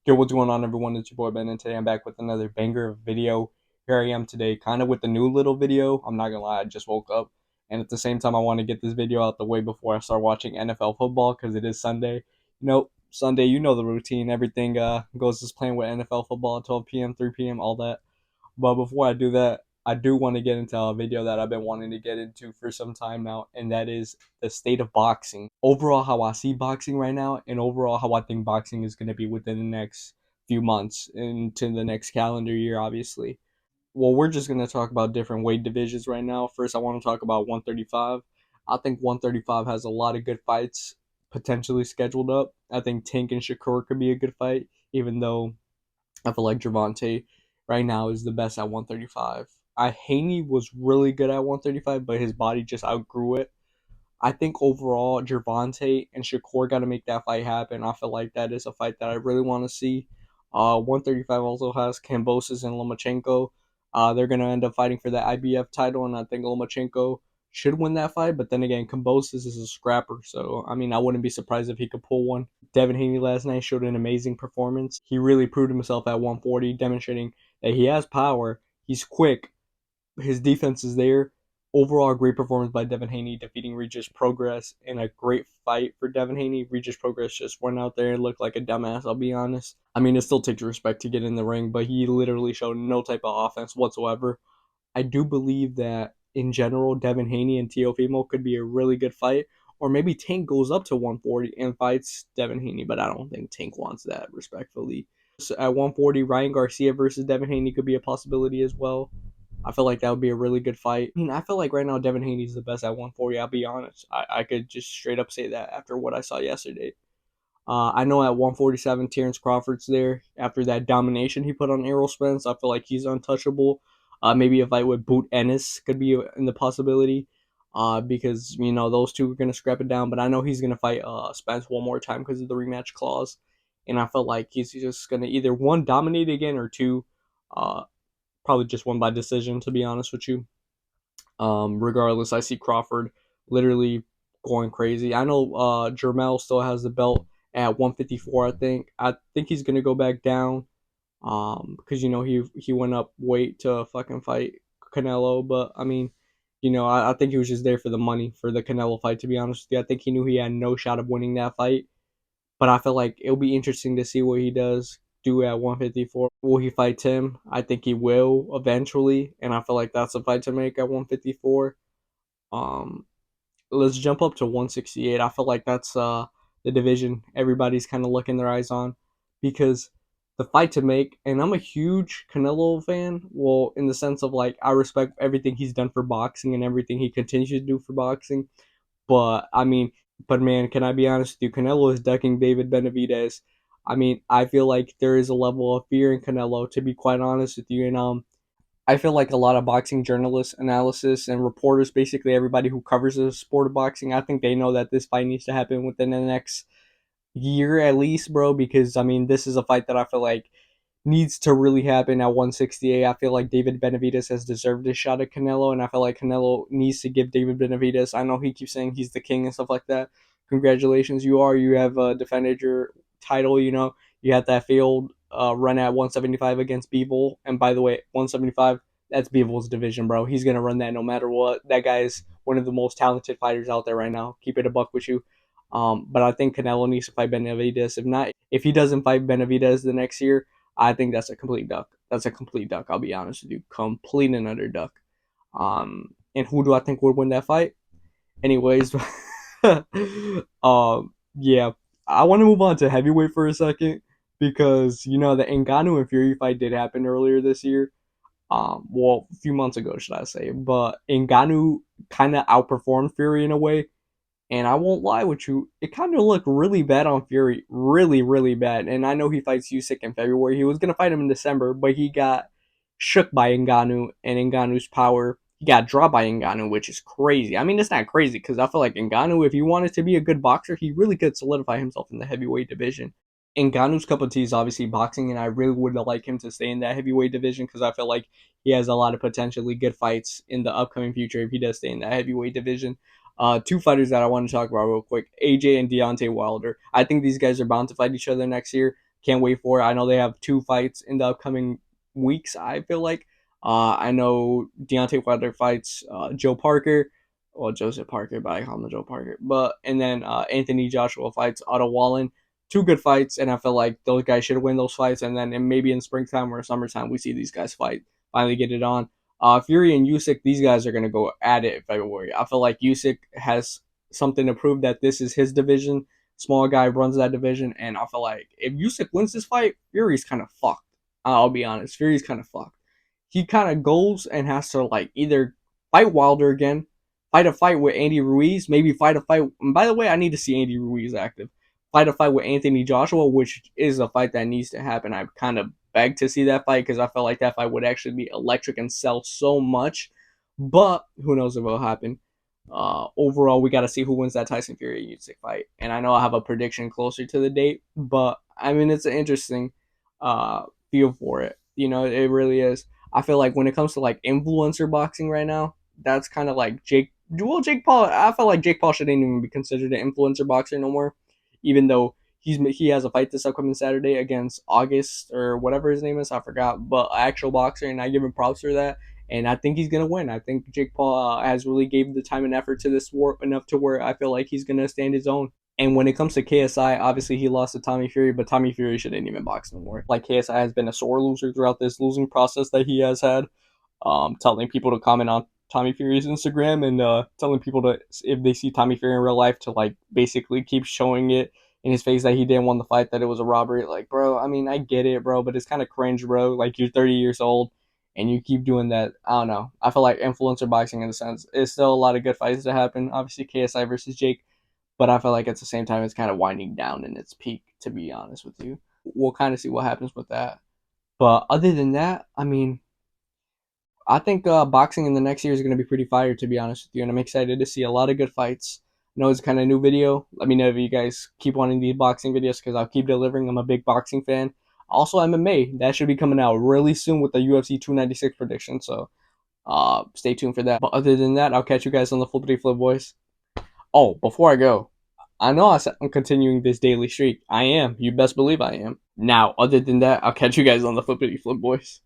Yo, what's going on, everyone? It's your boy Ben, and today I'm back with another banger video. Here I am today, kind of with a new little video. I'm not gonna lie, I just woke up, and at the same time, I want to get this video out the way before I start watching NFL football because it is Sunday. Sunday, you know the routine. Everything goes as planned with NFL football at 12 p.m., 3 p.m., all that. But before I do that, I do want to get into a video that I've been wanting to get into for some time now, and that is the state of boxing. Overall, how I see boxing right now, and overall, how I think boxing is going to be within the next few months into the next calendar year, obviously. Well, we're just going to talk about different weight divisions right now. First, I want to talk about 135. I think 135 has a lot of good fights potentially scheduled up. I think Tank and Shakur could be a good fight, even though I feel like Gervonta right now is the best at 135. Haney was really good at 135, but his body just outgrew it. I think overall, Gervonta and Shakur got to make that fight happen. I feel like that is a fight that I really want to see. 135 also has Kambosos and Lomachenko. They're going to end up fighting for the IBF title, and I think Lomachenko should win that fight. But then again, Kambosos is a scrapper, so I mean, I wouldn't be surprised if he could pull one. Devin Haney last night showed an amazing performance. He really proved himself at 140, demonstrating that he has power. He's quick. His defense is there. Overall, great performance by Devin Haney, defeating Regis Progress in a great fight for Devin Haney. Regis Progress just went out there and looked like a dumbass, I'll be honest. I mean, it still takes respect to get in the ring, but he literally showed no type of offense whatsoever. I do believe that in general, Devin Haney and Teofimo could be a really good fight. Or maybe Tank goes up to 140 and fights Devin Haney, but I don't think Tank wants that, respectfully. So at 140, Ryan Garcia versus Devin Haney could be a possibility as well. I feel like that would be a really good fight. I mean, I feel like right now Devin Haney's the best at 140. I'll be honest. I could just straight up say that after what I saw yesterday. I know at 147, Terrence Crawford's there. After that domination he put on Errol Spence, I feel like he's untouchable. Maybe a fight with Boot Ennis could be in the possibility. Because those two are gonna scrap it down. But I know he's gonna fight Spence one more time because of the rematch clause, and I feel like he's just gonna either one dominate again or two, uh, probably just one by decision. To be honest with you, regardless, I see Crawford literally going crazy. I know Jermell still has the belt at 154. I think he's gonna go back down. Because he went up weight to fucking fight Canelo, but I mean, I think he was just there for the money for the Canelo fight. To be honest with you, I think he knew he had no shot of winning that fight. But I feel like it'll be interesting to see what he does do at 154. Will he fight Tim? I think he will eventually, and I feel like that's a fight to make at 154. Um, let's jump up to 168. I feel like that's the division everybody's kind of looking their eyes on because the fight to make, and I'm a huge Canelo fan. Well, in the sense of like I respect everything he's done for boxing and everything he continues to do for boxing. But I mean, but man, can I be honest with you? Canelo is ducking David Benavidez. I mean, I feel like there is a level of fear in Canelo, to be quite honest with you. And I feel like a lot of boxing journalists, analysis, and reporters, basically everybody who covers the sport of boxing, I think they know that this fight needs to happen within the next year at least, bro. Because I mean, this is a fight that I feel like needs to really happen at 168. I feel like David Benavidez has deserved a shot at Canelo, and I feel like Canelo needs to give David Benavidez. I know he keeps saying he's the king and stuff like that. Congratulations, you are. You have defended your title. You had that failed run at 175 against Bivol, and by the way, 175. That's Bivol's division, bro. He's gonna run that no matter what. That guy is one of the most talented fighters out there right now. Keep it a buck with you. But I think Canelo needs to fight Benavidez. If not, if he doesn't fight Benavidez the next year, I think that's a complete duck. That's a complete duck. I'll be honest with you, complete and utter duck. And who do I think would win that fight? Anyways, yeah, I want to move on to heavyweight for a second because the Ngannou and Fury fight did happen earlier this year. Well, a few months ago, should I say? But Ngannou kind of outperformed Fury in a way. And I won't lie with you, it kind of looked really bad on Fury. Really, really bad. And I know he fights Usyk in February. He was going to fight him in December, but he got shook by Ngannou and Ngannou's power. He got dropped by Ngannou, which is crazy. I mean, it's not crazy because I feel like Ngannou, if he wanted to be a good boxer, he really could solidify himself in the heavyweight division. Ngannou's cup of tea is obviously boxing, and I really would like him to stay in that heavyweight division because I feel like he has a lot of potentially good fights in the upcoming future if he does stay in that heavyweight division. Two fighters that I want to talk about real quick: AJ and Deontay Wilder. I think these guys are bound to fight each other next year. Can't wait for it. I know they have 2 fights in the upcoming weeks. I feel like. I know Deontay Wilder fights Joe Parker, well Joseph Parker, but I call him Joe Parker. But and then Anthony Joshua fights Otto Wallen. 2 good fights, and I feel like those guys should win those fights. And then maybe in springtime or summertime, we see these guys fight, finally get it on. Fury and Usyk, these guys are gonna go at it in February. I feel like Usyk has something to prove that this is his division. Small guy runs that division, and I feel like if Usyk wins this fight, Fury's kind of fucked. I'll be honest, Fury's kind of fucked. He kind of goes and has to like either fight Wilder again, fight a fight with Andy Ruiz, maybe fight a fight. And by the way, I need to see Andy Ruiz active. Fight a fight with Anthony Joshua, which is a fight that needs to happen. I kind of beg to see that fight because I felt like that fight would actually be electric and sell so much. But who knows if it'll happen. Overall, we got to see who wins that Tyson Fury Usyk fight. And I know I have a prediction closer to the date, but I mean, it's an interesting feel for it. You know, it really is. I feel like when it comes to like influencer boxing right now, that's kind of like Jake. Well, Jake Paul. I feel like Jake Paul shouldn't even be considered an influencer boxer no more, even though he has a fight this upcoming Saturday against August or whatever his name is. I forgot, but actual boxer, and I give him props for that. And I think he's gonna win. I think Jake Paul has really gave the time and effort to this war enough to where I feel like he's gonna stand his own. And when it comes to KSI, obviously he lost to Tommy Fury, but Tommy Fury shouldn't even box no more. Like KSI has been a sore loser throughout this losing process that he has had. Telling people to comment on Tommy Fury's Instagram and telling people to, if they see Tommy Fury in real life, to like basically keep showing it in his face that he didn't win the fight, that it was a robbery. Like, bro, I mean, I get it, bro, but it's kind of cringe, bro. Like, you're 30 years old and you keep doing that. I don't know. I feel like influencer boxing, in a sense, is still a lot of good fights to happen. Obviously, KSI versus Jake, but I feel like at the same time, it's kind of winding down in its peak, to be honest with you. We'll kind of see what happens with that. But other than that, I mean, I think boxing in the next year is going to be pretty fire, to be honest with you, and I'm excited to see a lot of good fights. I know it's kind of a new video. Let me know if you guys keep wanting these boxing videos because I'll keep delivering. I'm a big boxing fan. Also, MMA that should be coming out really soon with the UFC 296 prediction. So stay tuned for that. But other than that, I'll catch you guys on the Flippity Flip Boys. Oh, before I go, I know I'm continuing this daily streak. I am. You best believe I am. Now, other than that, I'll catch you guys on the Flippity Flip Boys.